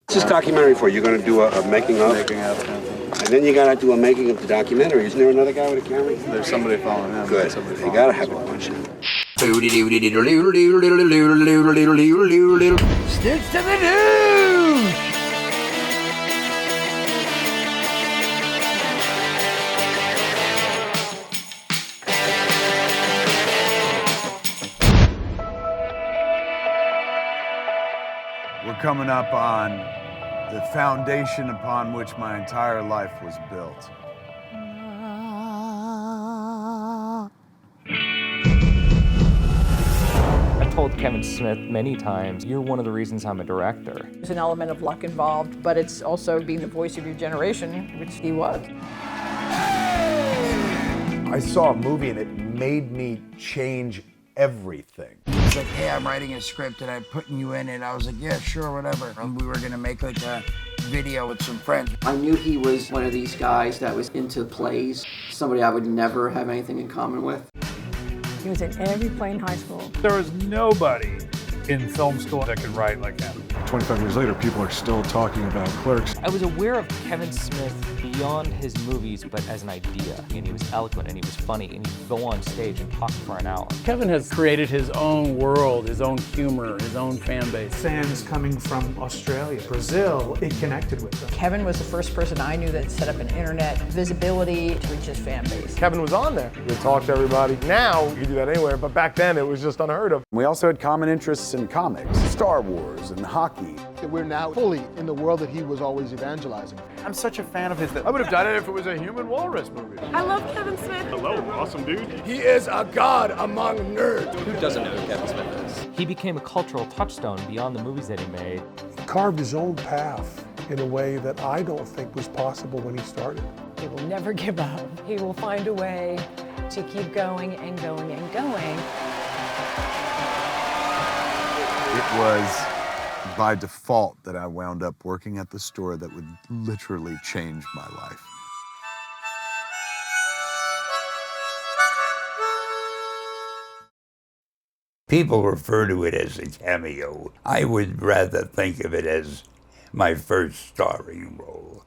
What's this documentary for? You're going to do a making of? Making of. And then you got to do a making of the documentary. Isn't there another guy with a camera? There's somebody following him. Good. You got to have a bunch. Sticks to the news! We're coming up on the foundation upon which my entire life was built. I've told Kevin Smith many times, you're one of the reasons I'm a director. There's an element of luck involved, but it's also being the voice of your generation, which he was. I saw a movie and it made me change everything. He's like, hey, I'm writing a script and I'm putting you in it. I was like, yeah, sure, whatever. And we were gonna make like a video with some friends. I knew he was one of these guys that was into plays, somebody I would never have anything in common with. He was in every play in high school. There was nobody in film school that could write like him. 25 years later, people are still talking about Clerks. I was aware of Kevin Smith beyond his movies, but as an idea. And he was eloquent and he was funny and he'd go on stage and talk for an hour. Kevin has created his own world, his own humor, his own fan base. Fans coming from Australia, Brazil, it connected with them. Kevin was the first person I knew that set up an internet visibility to reach his fan base. Kevin was on there. He talked to everybody. Now, you do that anywhere, but back then it was just unheard of. We also had common interests in comics, Star Wars, and hockey. We're now fully in the world that he was always evangelizing. I'm such a fan of his that I would have done it if it was a human walrus movie. I love Kevin Smith. Hello, awesome dude. He is a god among nerds. Who doesn't know who Kevin Smith is? He became a cultural touchstone beyond the movies that he made. He carved his own path in a way that I don't think was possible when he started. He will never give up. He will find a way to keep going and going and going. It was by default that I wound up working at the store that would literally change my life. People refer to it as a cameo. I would rather think of it as my first starring role.